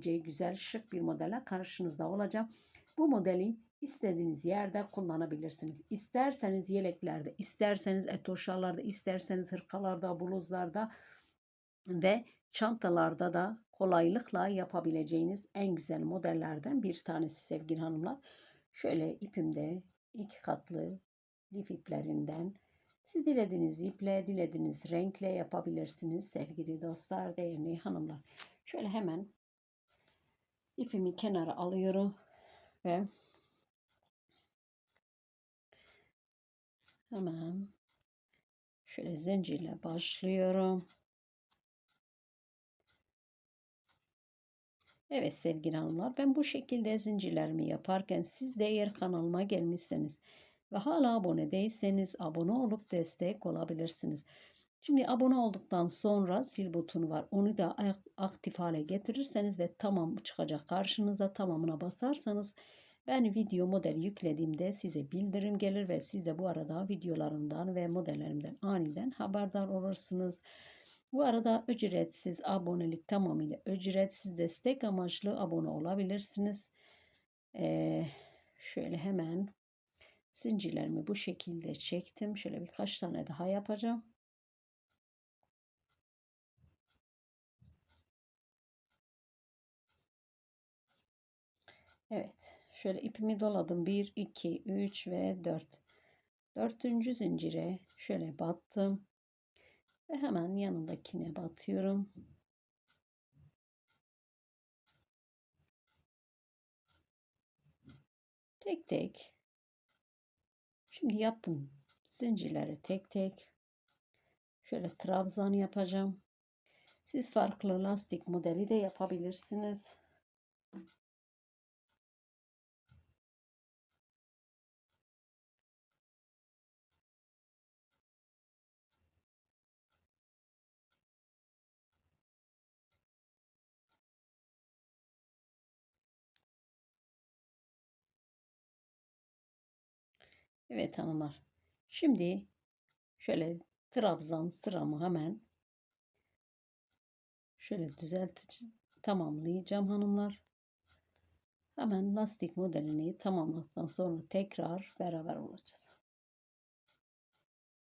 yapabileceği güzel şık bir modelle karşınızda olacağım. Bu modeli istediğiniz yerde kullanabilirsiniz. İsterseniz yeleklerde, isterseniz etoşalarda, isterseniz hırkalarda, bluzlarda ve çantalarda da kolaylıkla yapabileceğiniz en güzel modellerden bir tanesi sevgili hanımlar. Şöyle ipimde 2 katlı lif iplerinden siz dilediğiniz iple, dilediğiniz renkle yapabilirsiniz sevgili dostlar, değerli hanımlar. Şöyle hemen ipimi kenara alıyorum ve hemen şöyle zincirle başlıyorum. Evet sevgili hanımlar, ben bu şekilde zincirlerimi yaparken siz de eğer kanalıma gelmişseniz ve hala abone değilseniz abone olup destek olabilirsiniz. Şimdi abone olduktan sonra sil butonu var. Onu da aktif hale getirirseniz ve tamam çıkacak karşınıza, tamamına basarsanız ben video model yüklediğimde size bildirim gelir ve siz de bu arada videolarımdan ve modellerimden aniden haberdar olursunuz. Bu arada ücretsiz abonelik, tamamıyla ücretsiz, destek amaçlı abone olabilirsiniz. Ee, Şöyle hemen zincirlerimi bu şekilde çektim. Şöyle birkaç tane daha yapacağım. Evet. Şöyle ipimi doladım. 1, 2, 3 ve 4. Dördüncü zincire şöyle battım. Ve hemen yanındakine batıyorum. Tek tek. Şimdi yaptım. Zincirleri tek tek. Şöyle trabzan yapacağım. Siz farklı lastik modeli de yapabilirsiniz. Evet hanımlar. Şimdi şöyle trabzan sıramı hemen şöyle tamamlayacağım hanımlar. Hemen lastik modelini tamamladıktan sonra tekrar beraber olacağız.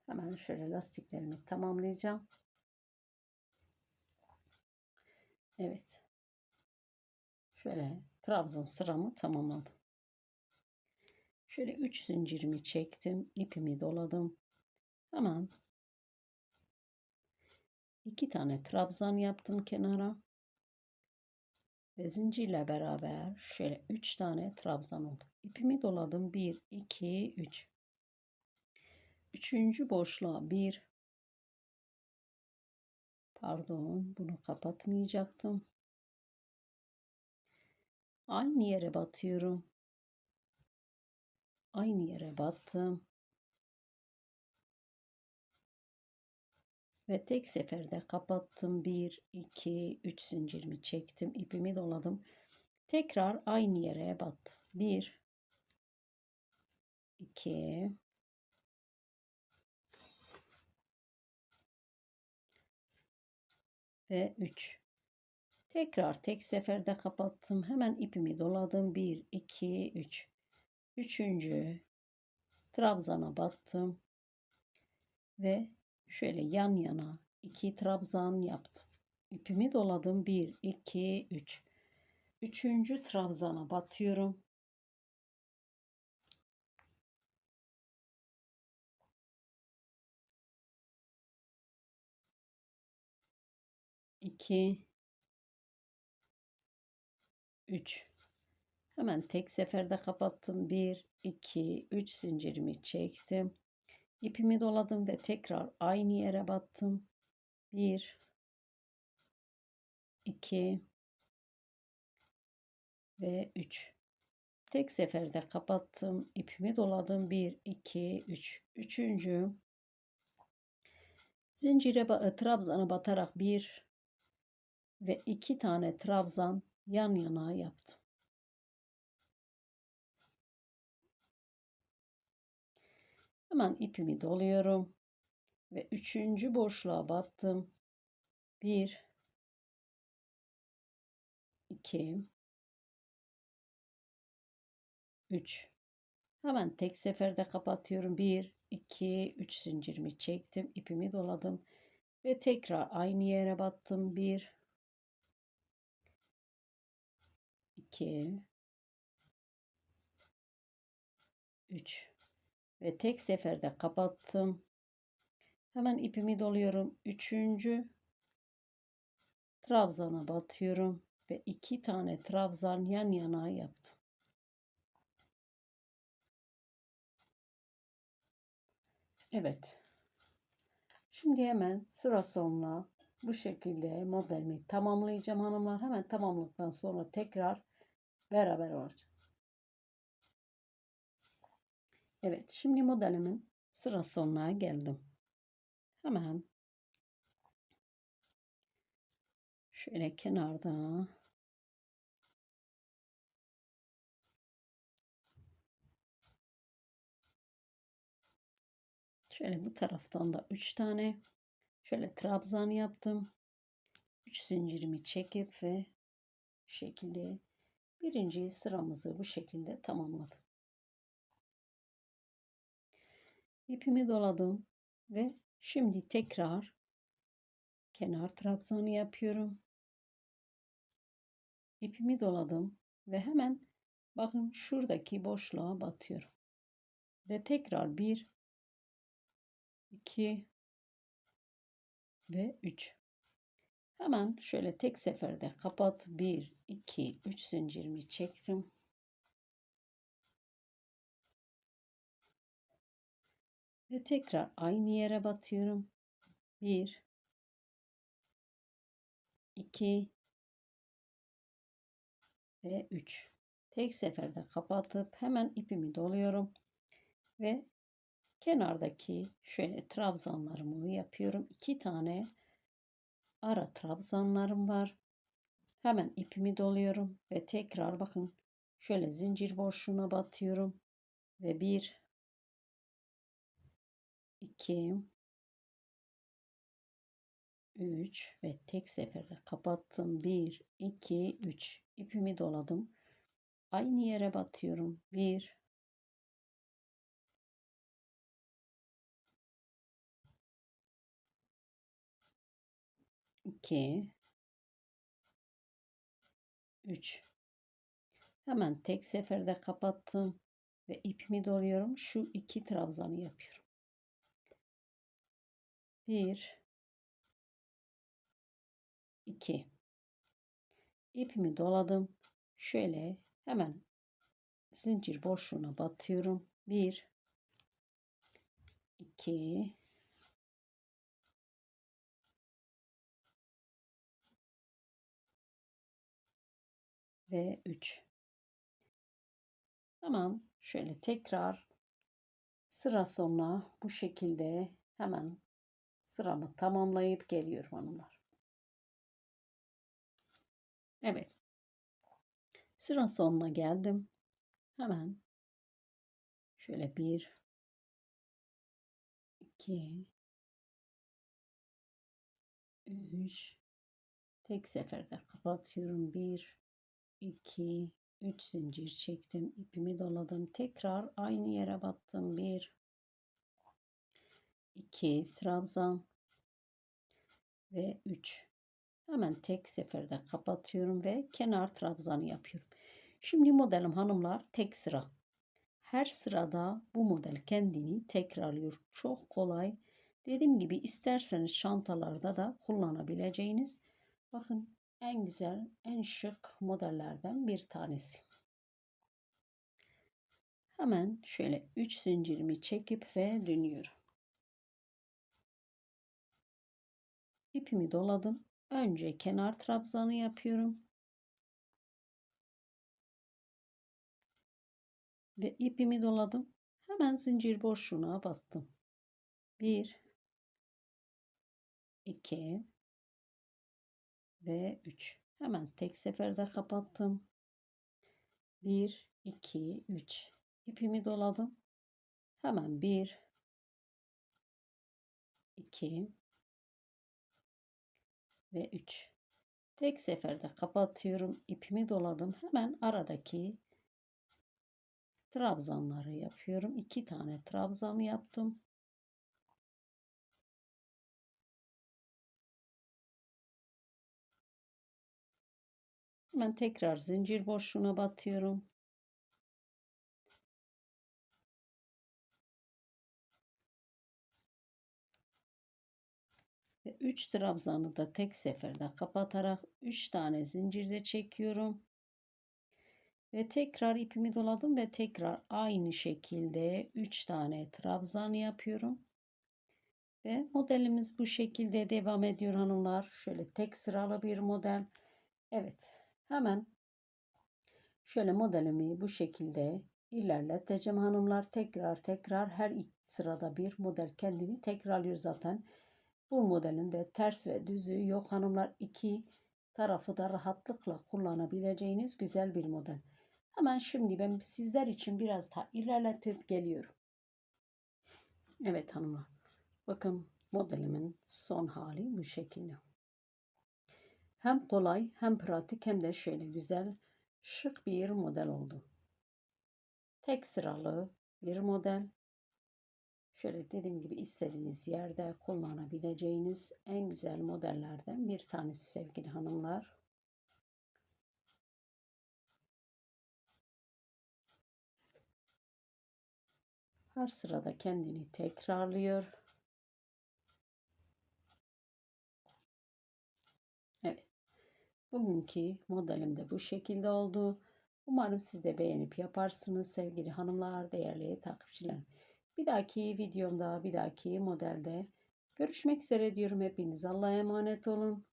Hemen şöyle lastiklerimi tamamlayacağım. Evet. Şöyle trabzan sıramı tamamladım. Şöyle 3 zincirimi çektim. İpimi doladım. Hemen 2 tane trabzan yaptım kenara. Ve zincirle beraber şöyle 3 tane trabzan oldu. İpimi doladım. 1, 2, 3. Üçüncü boşluğa bir, pardon, bunu kapatmayacaktım. Aynı yere batıyorum. Aynı yere battım. Ve tek seferde kapattım. 1, 2, 3 zincirimi çektim. İpimi doladım. Tekrar aynı yere battım. 1, 2, ve 3. Tekrar tek seferde kapattım. Hemen ipimi doladım. 1, 2, 3. Üçüncü trabzana battım. Ve şöyle yan yana 2 trabzan yaptım. İpimi doladım. 1, 2, 3. Üçüncü trabzana batıyorum. 2, 3. Hemen tek seferde kapattım. 1, 2, 3 zincirimi çektim. İpimi doladım ve tekrar aynı yere battım. 1, 2 ve 3. Tek seferde kapattım. İpimi doladım. 1, 2, 3. Üçüncü zincire trabzana batarak 1 ve 2 tane trabzan yan yana yaptım. Hemen ipimi doluyorum ve üçüncü boşluğa battım. 1, 2, 3. Hemen tek seferde kapatıyorum. 1, 2, 3 zincirimi çektim. İpimi doladım. Ve tekrar aynı yere battım. 1, 2, 3. Ve tek seferde kapattım. Hemen ipimi doluyorum. Üçüncü trabzana batıyorum. Ve 2 tane trabzan yan yana yaptım. Evet. Şimdi hemen sıra sonuna bu şekilde modelimi tamamlayacağım hanımlar. Hemen tamamladıktan sonra tekrar beraber olacağız. Evet, şimdi modelimin sıra sonuna geldim. Hemen şöyle kenarda şöyle bu taraftan da 3 tane şöyle trabzan yaptım. 3 zincirimi çekip ve bu şekilde birinci sıramızı bu şekilde tamamladım. İpimi doladım ve şimdi tekrar kenar trabzanı yapıyorum. İpimi doladım ve hemen bakın şuradaki boşluğa batıyorum. Ve tekrar 1, 2 ve 3. Hemen şöyle tek seferde kapat. 1, 2, 3 zincirimi çektim. Ve tekrar aynı yere batıyorum. 1, 2 ve 3. Tek seferde kapatıp hemen ipimi doluyorum. Ve kenardaki şöyle trabzanlarımı yapıyorum. 2 tane ara trabzanlarım var. Hemen ipimi doluyorum ve tekrar bakın şöyle zincir boşluğuna batıyorum ve 1, 2, 3 ve tek seferde kapattım. 1, 2, 3 ipimi doladım. Aynı yere batıyorum. 1, 2, 3. Hemen tek seferde kapattım ve ipimi doluyorum. Şu 2 trabzanı yapıyorum. 1, 2. İpimi doladım. Şöyle hemen zincir boşluğuna batıyorum. 1, 2 ve 3. Hemen şöyle tekrar sıra sonuna bu şekilde hemen sıramı tamamlayıp geliyorum hanımlar. Evet, sıra sonuna geldim. Hemen şöyle 1, 2, 3 tek seferde kapatıyorum. 1, 2, 3 zincir çektim. İpimi doladım. Tekrar aynı yere battım. 1, 2 trabzan ve 3. Hemen tek seferde kapatıyorum ve kenar trabzanı yapıyorum. Şimdi modelim hanımlar tek sıra. Her sırada bu model kendini tekrarlıyor. Çok kolay. Dediğim gibi isterseniz çantalarda da kullanabileceğiniz bakın en güzel, en şık modellerden bir tanesi. Hemen şöyle 3 zincirimi çekip ve dönüyorum. İpimi doladım. Önce kenar trabzanı yapıyorum. Ve ipimi doladım. Hemen zincir boşluğuna battım. 1, 2 ve 3. Hemen tek seferde kapattım. 1, 2, 3. İpimi doladım. Hemen 1, 2 ve 3. Tek seferde kapatıyorum. İpimi doladım. Hemen aradaki trabzanları yapıyorum. 2 tane trabzan yaptım. Hemen tekrar zincir boşluğuna batıyorum. Ve 3 trabzanı da tek seferde kapatarak 3 tane zincirde çekiyorum. Ve tekrar ipimi doladım ve tekrar aynı şekilde 3 tane trabzan yapıyorum. Ve modelimiz bu şekilde devam ediyor hanımlar. Şöyle tek sıralı bir model. Evet, hemen şöyle modelimi bu şekilde ilerleteceğim hanımlar. Tekrar her iki sırada bir model kendini tekrarlıyor zaten. Bu modelin de ters ve düzü yok hanımlar. İki tarafı da rahatlıkla kullanabileceğiniz güzel bir model. Hemen şimdi ben sizler için biraz daha ilerletip geliyorum. Evet hanımlar. Bakın modelimin son hali bu şekilde. Hem kolay hem pratik hem de şöyle güzel şık bir model oldu. Tek sıralı bir model. Şöyle dediğim gibi istediğiniz yerde kullanabileceğiniz en güzel modellerden bir tanesi sevgili hanımlar. Her sırada kendini tekrarlıyor. Evet. Bugünkü modelim de bu şekilde oldu. Umarım siz de beğenip yaparsınız sevgili hanımlar, değerli takipçilerim. Bir dahaki videomda, bir dahaki modelde görüşmek üzere diyorum. Hepiniz Allah'a emanet olun.